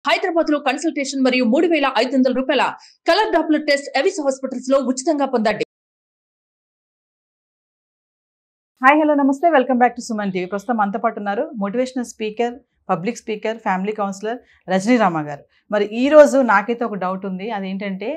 హైదరాబాద్ లో కన్సల్టేషన్ మరియు 3500 రూపాయల colour Doppler test Avis hospitals లో ఉచితంగా పొందండి. హాయ్ హలో నమస్తే welcome back to Suman TV. ప్రస్తుతం మనతో పాటు ఉన్నారు motivational speaker, public speaker, family counsellor Rajani Rama గారు. మరి ఈరోజు నాకైతే ఒక డౌట్ ఉంది. అదేంటంటే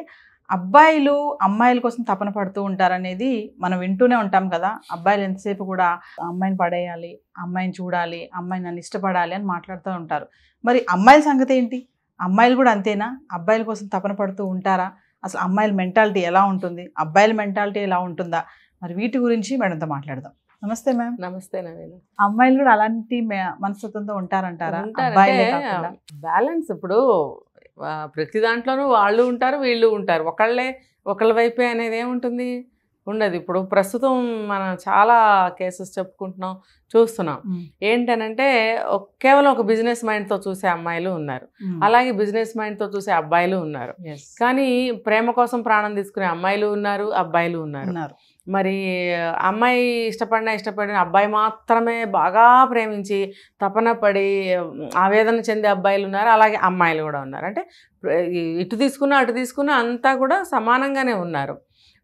అబ్బాయిలు అమ్మాయిల కోసం తపన పడుతూ ఉంటారనేది మనం వింటూనే ఉంటాం కదా. అబ్బాయిలు ఎంతసేపు కూడా అమ్మాయిని పడేయాలి, అమ్మాయిని చూడాలి, అమ్మాయిని నన్ను ఇష్టపడాలి అని మాట్లాడుతూ ఉంటారు. మరి అమ్మాయిల సంగతి ఏంటి? అమ్మాయిలు కూడా అంతేనా? అబ్బాయిల కోసం తపన పడుతూ ఉంటారా? అసలు అమ్మాయిల మెంటాలిటీ ఎలా ఉంటుంది, అబ్బాయిల మెంటాలిటీ ఎలా ఉంటుందా? మరి వీటి గురించి మేడంతో మాట్లాడదాం. నమస్తే మ్యామ్. నమస్తే నవీన్. అమ్మాయిలు కూడా అలాంటి మనస్తత్వంతో ఉంటారంటారా? బ్యాలెన్స్ ఇప్పుడు ప్రతి దాంట్లోనూ వాళ్ళు ఉంటారు, వీళ్ళు ఉంటారు. ఒకళ్ళ వైపే అనేది ఏముంటుంది, ఉండదు. ఇప్పుడు ప్రస్తుతం మనం చాలా కేసెస్ చెప్పుకుంటున్నాం, చూస్తున్నాం. ఏంటనంటే కేవలం ఒక బిజినెస్ మైండ్తో చూసే అమ్మాయిలు ఉన్నారు, అలాగే బిజినెస్ మైండ్తో చూసే అబ్బాయిలు ఉన్నారు. కానీ ప్రేమ కోసం ప్రాణం తీసుకునే అమ్మాయిలు ఉన్నారు, అబ్బాయిలు ఉన్నారు. మరి అమ్మాయి ఇష్టపడిన అబ్బాయి మాత్రమే బాగా ప్రేమించి తపన పడి ఆవేదన చెందే అబ్బాయిలు ఉన్నారు, అలాగే అమ్మాయిలు కూడా ఉన్నారు. అంటే ఇటు తీసుకున్నా అటు తీసుకున్నా అంతా కూడా సమానంగానే ఉన్నారు.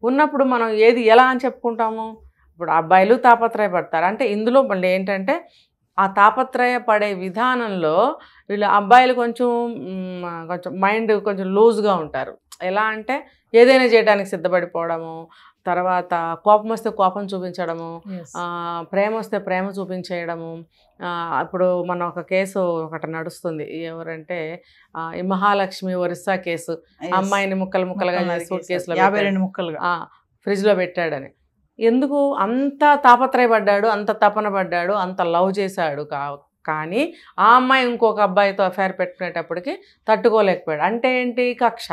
ఉన్నప్పుడు మనం ఏది ఎలా అని చెప్పుకుంటాము? ఇప్పుడు అబ్బాయిలు తాపత్రయపడతారు. అంటే ఇందులో మళ్ళీ ఏంటంటే ఆ తాపత్రయపడే విధానంలో వీళ్ళు అబ్బాయిలు కొంచెం మైండ్ కొంచెం లూజ్గా ఉంటారు. ఎలా అంటే ఏదైనా చేయడానికి సిద్ధపడిపోవడము, తర్వాత కోపం వస్తే కోపం చూపించడము, ప్రేమ వస్తే ప్రేమ చూపించేయడము. ఇప్పుడు మన ఒక కేసు ఒకటి నడుస్తుంది. ఎవరంటే ఈ మహాలక్ష్మి ఒరిస్సా కేసు. అమ్మాయిని ముక్కలుగా సూట్ కేసులో 52 ముక్కలుగా ఫ్రిడ్జ్లో పెట్టాడని. ఎందుకు అంత తాపత్రయపడ్డాడు, అంత తపన పడ్డాడు, అంత లవ్ చేశాడు. కానీ ఆ అమ్మాయి ఇంకొక అబ్బాయితో అఫైర్ పెట్టుకునేటప్పటికి తట్టుకోలేకపోయాడు. అంటే ఏంటి? కక్ష,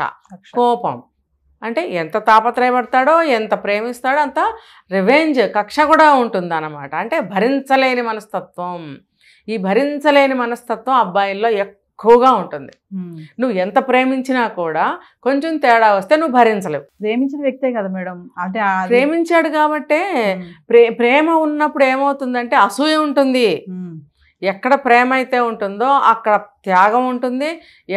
కోపం. అంటే ఎంత తాపత్రయపడతాడో, ఎంత ప్రేమిస్తాడో అంత రివెంజ్, కక్ష కూడా ఉంటుంది అన్నమాట. అంటే భరించలేని మనస్తత్వం. ఈ భరించలేని మనస్తత్వం అబ్బాయిల్లో ఎక్కువగా ఉంటుంది. నువ్వు ఎంత ప్రేమించినా కూడా కొంచెం తేడా వస్తే నువ్వు భరించలేవు. ప్రేమించిన వ్యక్తే కదా మేడం. అంటే ప్రేమించాడు కాబట్టే ప్రేమ ఉన్నప్పుడు ఏమవుతుందంటే అసూయ ఉంటుంది. ఎక్కడ ప్రేమ అయితే ఉంటుందో అక్కడ త్యాగం ఉంటుంది,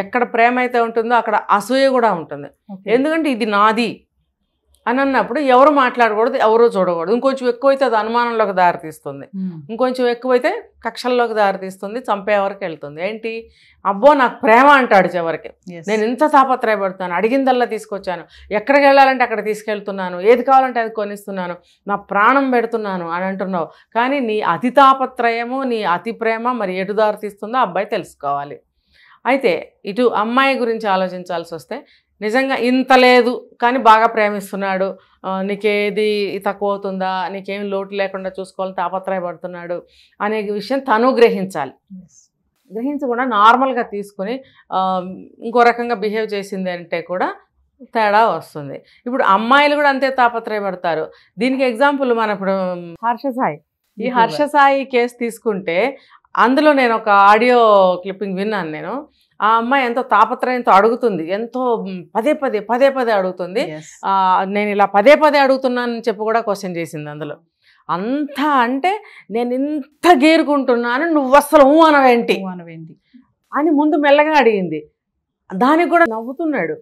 ఎక్కడ ప్రేమ అయితే ఉంటుందో అక్కడ అసూయ కూడా ఉంటుంది. ఎందుకంటే ఇది నాది అని అన్నప్పుడు ఎవరు మాట్లాడకూడదు, ఎవరు చూడకూడదు. ఇంకొంచెం ఎక్కువైతే అది అనుమానంలోకి దారితీస్తుంది, ఇంకొంచెం ఎక్కువైతే కక్షల్లోకి దారితీస్తుంది, చంపే వరకు వెళ్తుంది. ఏంటి? అబ్బో నాకు ప్రేమ అంటాడు చివరికి. నేను ఇంత తాపత్రయపడుతున్నాను, అడిగిందల్లా తీసుకొచ్చాను, ఎక్కడికి వెళ్ళాలంటే అక్కడ తీసుకెళ్తున్నాను, ఏది కావాలంటే అది కొనిస్తున్నాను, నా ప్రాణం పెడుతున్నాను అని అంటున్నావు. కానీ నీ అతి తాపత్రయము, నీ అతి ప్రేమ మరి ఎటు దారితీస్తుందో అబ్బాయి తెలుసుకోవాలి. అయితే ఇటు అమ్మాయి గురించి ఆలోచించాల్సి వస్తే నిజంగా ఇంత లేదు కానీ బాగా ప్రేమిస్తున్నాడు, నీకేది తక్కువ అవుతుందా, నీకేం లోటు లేకుండా చూసుకోవాలని తాపత్రయపడుతున్నాడు అనే విషయం తను గ్రహించాలి. గ్రహించకుండా నార్మల్గా తీసుకుని ఇంకో రకంగా బిహేవ్ చేసింది అంటే కూడా తేడా వస్తుంది. ఇప్పుడు అమ్మాయిలు కూడా అంతే తాపత్రయపడతారు. దీనికి ఎగ్జాంపుల్ మన ఇప్పుడు హర్షసాయి. ఈ హర్షసాయి కేసు తీసుకుంటే అందులో నేను ఒక ఆడియో క్లిప్పింగ్ విన్నాను. నేను ఆ అమ్మాయి ఎంతో తాపత్రయంతో అడుగుతుంది, ఎంతో పదే పదే అడుగుతుంది. నేను ఇలా పదే అడుగుతున్నానని చెప్పి కూడా క్వశ్చన్ చేసింది. అందులో అంతా అంటే నేను ఇంత గేరుకుంటున్నాను, నువ్వు అసలు అనవేంటి అని ముందు మెల్లగా అడిగింది. దానికి కూడా నవ్వుతున్నాడు.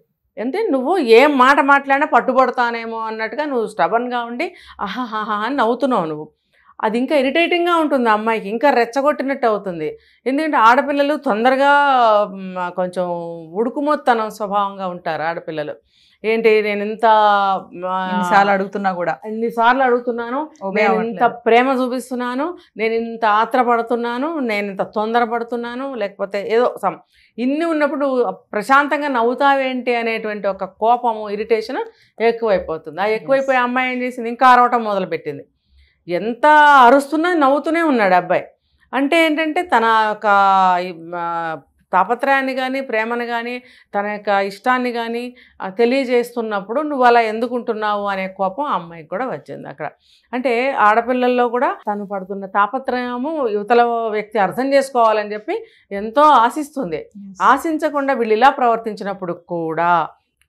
అంటే నువ్వు ఏం మాట మాట్లాడినా పట్టుబడతానేమో అన్నట్టుగా నువ్వు స్టబన్గా ఉండి ఆహాహా అని నవ్వుతున్నావు నువ్వు. అది ఇంకా ఇరిటేటింగ్గా ఉంటుంది అమ్మాయికి, ఇంకా రెచ్చగొట్టినట్టు అవుతుంది. ఎందుకంటే ఆడపిల్లలు తొందరగా కొంచెం ఉడుకుమొత్తనం స్వభావంగా ఉంటారు ఆడపిల్లలు. ఏంటి నేను ఎన్నిసార్లు అడుగుతున్నాను, నేను ఇంత ప్రేమ చూపిస్తున్నాను, నేను ఇంత ఆత్రపడుతున్నాను, నేను ఇంత తొందరపడుతున్నాను, లేకపోతే ఏదో ఇన్ని ఉన్నప్పుడు ప్రశాంతంగా నవ్వుతావేంటి అనేటువంటి ఒక కోపము, ఇరిటేషన్ ఎక్కువైపోతుంది. ఆ ఎక్కువైపోయి అమ్మాయి ఏం చేసింది, ఇంకా అరవటం మొదలుపెట్టింది. ఎంత అరుస్తున్నా నవ్వుతూనే ఉన్నాడు అబ్బాయి. అంటే ఏంటంటే తన యొక్క తాపత్రయాన్ని కానీ ప్రేమను కానీ తన యొక్క ఇష్టాన్ని కానీ తెలియజేస్తున్నప్పుడు నువ్వు అలా ఎందుకుంటున్నావు అనే కోపం ఆ అమ్మాయికి కూడా వచ్చింది అక్కడ. అంటే ఆడపిల్లల్లో కూడా తను పడుతున్న తాపత్రయము యువతల వ్యక్తి అర్థం చేసుకోవాలని చెప్పి ఎంతో ఆశిస్తుంది. ఆశించకుండా వీళ్ళు ఇలా ప్రవర్తించినప్పుడు కూడా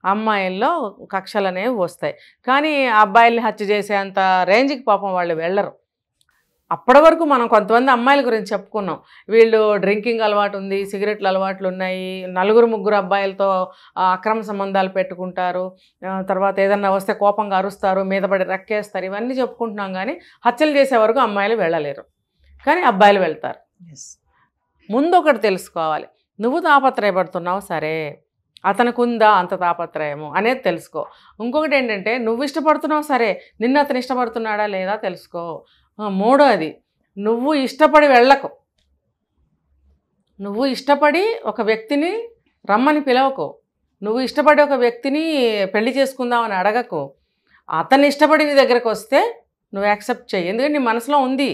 అమ్మాయిల్లో కక్షలు అనేవి వస్తాయి. కానీ అబ్బాయిల్ని హత్య చేసేంత రేంజ్కి పాపం వాళ్ళు వెళ్ళరు. అప్పటి వరకు మనం కొంతమంది అమ్మాయిల గురించి చెప్పుకున్నాం, వీళ్ళు డ్రింకింగ్ అలవాటు ఉంది, సిగరెట్ల అలవాట్లు ఉన్నాయి, 4-3 అబ్బాయిలతో అక్రమ సంబంధాలు పెట్టుకుంటారు, తర్వాత ఏదన్నా వస్తే కోపంగా అరుస్తారు, మీద పడి రక్కేస్తారు, ఇవన్నీ చెప్పుకుంటున్నాం. కానీ హత్యలు చేసే వరకు అమ్మాయిలు వెళ్ళలేరు, కానీ అబ్బాయిలు వెళ్తారు. ముందు ఒకటి తెలుసుకోవాలి, నువ్వు తాపత్రయపడుతున్నావు సరే, అతనికి ఉందా అంత తాపత్రయము అనేది తెలుసుకో. ఇంకొకటి ఏంటంటే, నువ్వు ఇష్టపడుతున్నావు సరే, నిన్ను అతను ఇష్టపడుతున్నాడా లేదా తెలుసుకో. మూడోది, నువ్వు ఇష్టపడి వెళ్ళకు. నువ్వు ఇష్టపడి ఒక వ్యక్తిని రమ్మని పిలవకు, నువ్వు ఇష్టపడి ఒక వ్యక్తిని పెళ్లి చేసుకుందామని అడగకు. అతను ఇష్టపడి నీ దగ్గరకు వస్తే నువ్వు యాక్సెప్ట్ చేయి, ఎందుకంటే నీ మనసులో ఉంది,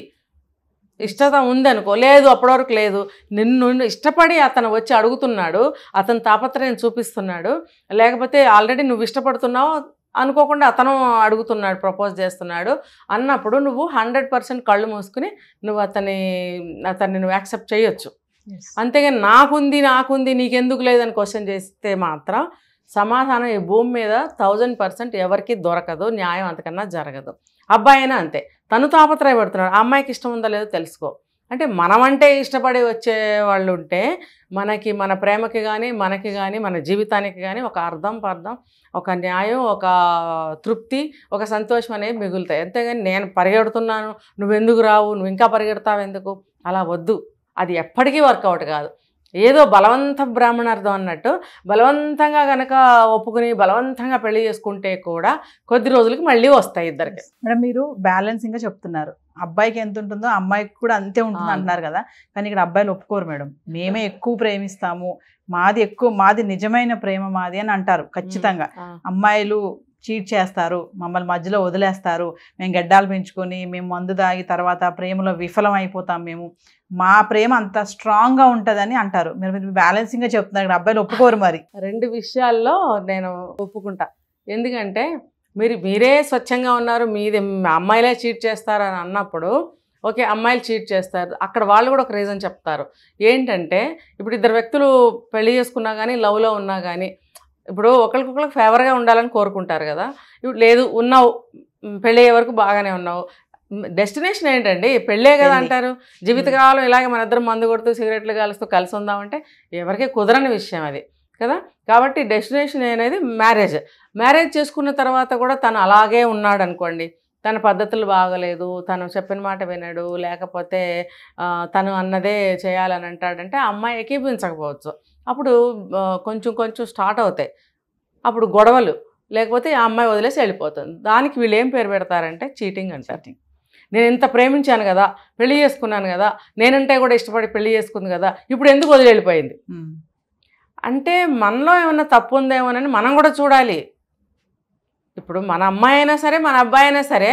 ఇష్టత ఉందనుకో. లేదు, అప్పటి వరకు లేదు, నిన్ను ఇష్టపడి అతను వచ్చి అడుగుతున్నాడు, అతను తాపత్రయం చూపిస్తున్నాడు, లేకపోతే ఆల్రెడీ నువ్వు ఇష్టపడుతున్నావు అనుకోకుండా అతను అడుగుతున్నాడు, ప్రపోజ్ చేస్తున్నాడు అన్నప్పుడు నువ్వు 100% కళ్ళు మూసుకుని నువ్వు అతన్ని నువ్వు యాక్సెప్ట్ చేయొచ్చు. అంతేగాని నాకుంది నీకెందుకు లేదని క్వశ్చన్ చేస్తే మాత్రం సమాధానం ఈ భూమి మీద 1000% ఎవరికి దొరకదు, న్యాయం అంతకన్నా జరగదు. అబ్బాయి అయినా అంతే, తను తాపత్రయపడుతున్నాడు, ఆ అమ్మాయికి ఇష్టం ఉందో లేదో తెలుసుకో. అంటే మనమంటే ఇష్టపడి వచ్చే వాళ్ళు ఉంటే మనకి, మన ప్రేమకి కానీ మనకి కానీ మన జీవితానికి కానీ ఒక అర్థం పర్థం, ఒక న్యాయం, ఒక తృప్తి, ఒక సంతోషం అనేవి మిగులుతాయి. అంతేగాని నేను పరిగెడుతున్నాను నువ్వెందుకు రావు, నువ్వు ఇంకా పరిగెడతావు ఎందుకు, అలా వద్దు. అది ఎప్పటికీ వర్కౌట్ కాదు. ఏదో బలవంత బ్రాహ్మణార్థం అన్నట్టు బలవంతంగా కనుక ఒప్పుకుని బలవంతంగా పెళ్లి చేసుకుంటే కూడా కొద్ది రోజులకి మళ్ళీ వస్తాయి ఇద్దరికి. మేడం, మీరు బ్యాలెన్సింగ్గా చెప్తున్నారు, అబ్బాయికి ఎంత ఉంటుందో అమ్మాయికి కూడా అంతే ఉంటుంది అంటున్నారు కదా. కానీ ఇక్కడ అబ్బాయిలు ఒప్పుకోరు మేడం, మేమే ఎక్కువ ప్రేమిస్తాము, మాది నిజమైన ప్రేమ మాది అని అంటారు ఖచ్చితంగా. అమ్మాయిలు చీట్ చేస్తారు, మమ్మల్ని మధ్యలో వదిలేస్తారు, మేము గడ్డాలు పెంచుకొని మేము మందు దాగి తర్వాత ప్రేమలో విఫలం అయిపోతాం, మా ప్రేమ అంత స్ట్రాంగ్గా ఉంటుందని అంటారు. మీరు బ్యాలెన్సింగ్గా చెప్తున్నారు, అబ్బాయిలు ఒప్పుకోరు. మరి 2 విషయాల్లో నేను ఒప్పుకుంటా. ఎందుకంటే మీరే స్వచ్ఛంగా ఉన్నారు, మీది అమ్మాయిలే చీట్ చేస్తారు అని అన్నప్పుడు ఓకే, అమ్మాయిలు చీట్ చేస్తారు, అక్కడ వాళ్ళు కూడా ఒక రీజన్ చెప్తారు. ఏంటంటే ఇప్పుడు 2 వ్యక్తులు పెళ్లి చేసుకున్నా కానీ లవ్లో ఉన్నా కానీ ఇప్పుడు ఒకరికొకరికి ఫేవర్గా ఉండాలని కోరుకుంటారు కదా. ఇప్పుడు లేదు, ఉన్నావు, పెళ్ళి అయ్యే వరకు బాగానే ఉన్నావు, డెస్టినేషన్ ఏంటండి పెళ్ళే కదా అంటారు. జీవితకాలం ఇలాగే మన ఇద్దరం మందు కొడుతూ సిగరెట్లు కాలుస్తూ కలిసి ఉందామంటే ఎవరికి కుదరని విషయం అది కదా. కాబట్టి డెస్టినేషన్ అనేది మ్యారేజ్ చేసుకున్న తర్వాత కూడా తను అలాగే ఉన్నాడు అనుకోండి, తన పద్ధతులు బాగలేదు, తను చెప్పిన మాట వినడు, లేకపోతే తను అన్నదే చేయాలని అంటాడంటే ఆ అమ్మాయి ఏకీపించకపోవచ్చు. అప్పుడు కొంచెం స్టార్ట్ అవుతాయి, అప్పుడు గొడవలు, లేకపోతే ఆ అమ్మాయి వదిలేసి వెళ్ళిపోతుంది. దానికి వీళ్ళు ఏం పేరు పెడతారంటే చీటింగ్ అంటారు. నేను ఇంత ప్రేమించాను కదా, పెళ్లి చేసుకున్నాను కదా, నేనంటే కూడా ఇష్టపడి పెళ్లి చేసుకుంది కదా, ఇప్పుడు ఎందుకు వదిలి వెళ్ళిపోయింది అంటే మనలో ఏమన్నా తప్పు ఉందేమోనని మనం కూడా చూడాలి. ఇప్పుడు మన అమ్మాయి అయినా సరే మన అబ్బాయి అయినా సరే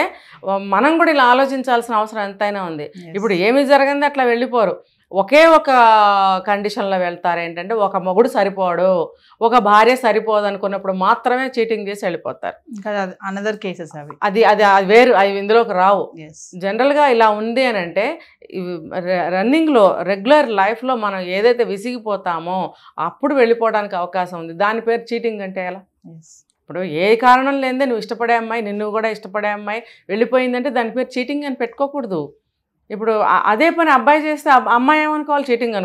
మనం కూడా ఇలా ఆలోచించాల్సిన అవసరం ఎంతైనా ఉంది. ఇప్పుడు ఏమి జరిగింది అట్లా వెళ్ళిపోరు, ఒకే ఒక కండిషన్లో వెళ్తారు. ఏంటంటే ఒక మొగుడు సరిపోడు, ఒక భార్య సరిపోదు అనుకున్నప్పుడు మాత్రమే చీటింగ్ చేసి వెళ్ళిపోతారు. అనదర్ కేసెస్ అది వేరు, అవి ఇందులోకి రావు. జనరల్గా ఇలా ఉంది అని అంటే రన్నింగ్లో రెగ్యులర్ లైఫ్లో మనం ఏదైతే విసిగిపోతామో అప్పుడు వెళ్ళిపోవడానికి అవకాశం ఉంది. దాని పేరు చీటింగ్ అంటే ఎలా? ఇప్పుడు ఏ కారణం లేదే నువ్వు ఇష్టపడే అమ్మాయి, నిన్ను కూడా ఇష్టపడే అమ్మాయి వెళ్ళిపోయిందంటే దాని పేరు చీటింగ్ అని పెట్టుకోకూడదు. ఇప్పుడు అదే పని అబ్బాయి చేస్తే అమ్మాయి ఏమనుకోవాలి, చీటింగ్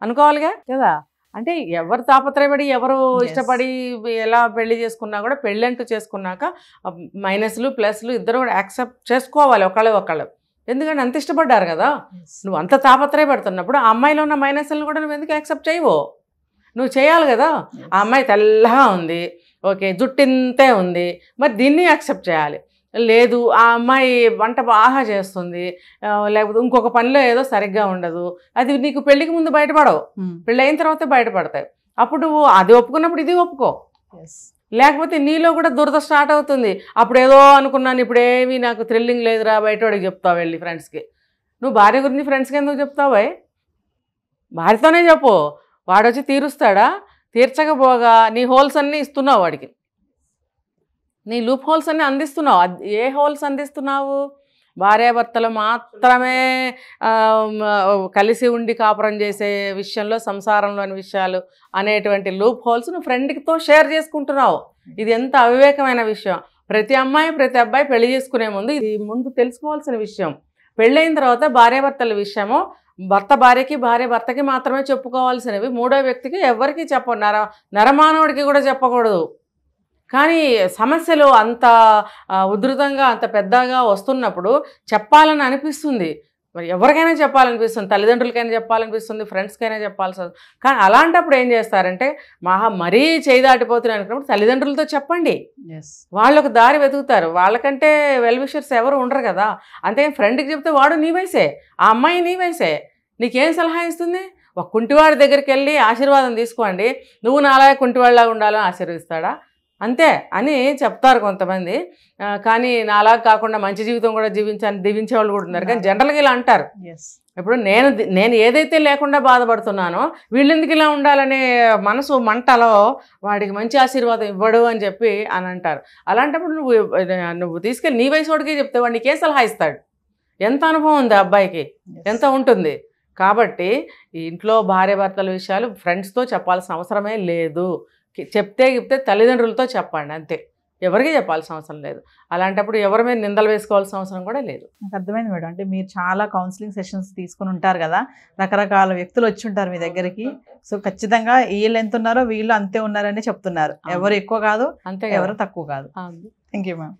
అనుకోవాలిగా కదా. అంటే ఎవరు తాపత్రయపడి ఎవరు ఇష్టపడి ఎలా పెళ్లి చేసుకున్నా కూడా పెళ్ళి అంటూ చేసుకున్నాక మైనస్లు ప్లస్లు ఇద్దరు కూడా యాక్సెప్ట్ చేసుకోవాలి ఒకళ్ళు. ఎందుకంటే అంత ఇష్టపడ్డారు కదా, నువ్వు అంత తాపత్రయపడుతున్నప్పుడు ఆ అమ్మాయిలో ఉన్న మైనస్లను కూడా నువ్వు ఎందుకు యాక్సెప్ట్ చేయవో? నువ్వు చేయాలి కదా. ఆ అమ్మాయి తెల్లగా ఉంది, ఓకే, జుట్టింతే ఉంది, మరి దీన్ని యాక్సెప్ట్ చేయాలి. లేదు, ఆ అమ్మాయి వంట బాగా చేస్తుంది, లేకపోతే ఇంకొక పనిలో ఏదో సరిగ్గా ఉండదు, అది నీకు పెళ్ళికి ముందు బయటపడవు, పెళ్ళి అయిన తర్వాత బయటపడతాయి. అప్పుడు నువ్వు అది ఒప్పుకున్నప్పుడు ఇది ఒప్పుకో, లేకపోతే నీలో కూడా దురద స్టార్ట్ అవుతుంది. అప్పుడు ఏదో అనుకున్నాను, ఇప్పుడు ఏమీ నాకు థ్రిల్లింగ్ లేదురా, బయటవాడికి చెప్తావు వెళ్ళి ఫ్రెండ్స్కి. నువ్వు భార్య గురించి ఫ్రెండ్స్కి ఎందుకు చెప్తావు? భార్యతోనే చెప్పు, వాడు వచ్చి తీరుస్తాడా? తీర్చకపోగా నీ హోల్స్ అన్నీ ఇస్తున్నావు వాడికి, నీ లూప్ హోల్స్ అన్నీ అందిస్తున్నావు. ఏ హోల్స్ అందిస్తున్నావు? భార్యాభర్తలు మాత్రమే కలిసి ఉండి కాపురం చేసే విషయంలో, సంసారంలోని విషయాలు అనేటువంటి లూప్ హోల్స్ నువ్వు ఫ్రెండ్తో షేర్ చేసుకుంటున్నావు. ఇది ఎంత అవివేకమైన విషయం. ప్రతి అమ్మాయి ప్రతి అబ్బాయి పెళ్లి చేసుకునే ముందు ఇది ముందు తెలుసుకోవాల్సిన విషయం. పెళ్ళైన తర్వాత భార్యాభర్తల విషయము భర్త భార్యకి, భార్య భర్తకి మాత్రమే చెప్పుకోవాల్సినవి. మూడో వ్యక్తికి ఎవరికి నరమానవుడికి కూడా చెప్పకూడదు. కానీ సమస్యలు అంత ఉధృతంగా అంత పెద్దగా వస్తున్నప్పుడు చెప్పాలని అనిపిస్తుంది. మరి ఎవరికైనా చెప్పాలనిపిస్తుంది, తల్లిదండ్రులకైనా చెప్పాలనిపిస్తుంది, ఫ్రెండ్స్కైనా చెప్పాల్సి వస్తుంది. కానీ అలాంటప్పుడు ఏం చేస్తారంటే మరీ చేయి దాటిపోతున్నాయి అనుకున్నప్పుడు తల్లిదండ్రులతో చెప్పండి, వాళ్ళకు దారి వెతుకుతారు. వాళ్ళకంటే వెల్ విషర్స్ ఎవరు ఉండరు కదా. అంతే ఫ్రెండ్కి చెప్తే వాడు నీ వయసే, ఆ అమ్మాయి నీ వయసే, నీకేం సలహా ఇస్తుంది? ఒక కుంటివాడి దగ్గరికి వెళ్ళి ఆశీర్వాదం తీసుకోండి, నువ్వు నాలాగే కుంటివాడిలాగా ఉండాలని ఆశీర్వదిస్తాడా? అంతే అని చెప్తారు కొంతమంది. కానీ నాలా కాకుండా మంచి జీవితం కూడా దీవించే వాళ్ళు కూడా ఉన్నారు. కానీ జనరల్గా ఇలా అంటారు. ఇప్పుడు నేను ఏదైతే లేకుండా బాధపడుతున్నానో వీళ్ళెందుకు ఇలా ఉండాలనే మనసు మంటలో వాడికి మంచి ఆశీర్వాదం ఇవ్వడు అని చెప్పి అని అంటారు. అలాంటప్పుడు నువ్వు తీసుకెళ్ళి నీ వయసు వాడికి చెప్తే వాడు నీకే సలహా ఇస్తాడు? ఎంత అనుభవం ఉంది అబ్బాయికి, ఎంత ఉంటుంది. కాబట్టి ఇంట్లో భార్యాభర్తల విషయాలు ఫ్రెండ్స్తో చెప్పాల్సిన అవసరమే లేదు. చెప్తే తల్లిదండ్రులతో చెప్పండి అంతే, ఎవరికి చెప్పాల్సిన అవసరం లేదు. అలాంటప్పుడు ఎవరి మీద నిందలు వేసుకోవాల్సిన అవసరం కూడా లేదు. నాకు అర్థమైంది మేడం. అంటే మీరు చాలా కౌన్సిలింగ్ సెషన్స్ తీసుకుని ఉంటారు కదా, రకరకాల వ్యక్తులు వచ్చి ఉంటారు మీ దగ్గరికి. సో ఖచ్చితంగా వీళ్ళు ఎంత ఉన్నారో వీళ్ళు అంతే ఉన్నారని చెప్తున్నారు. ఎవరు ఎక్కువ కాదు, అంతే ఎవరు తక్కువ కాదు. Thank you ma'am.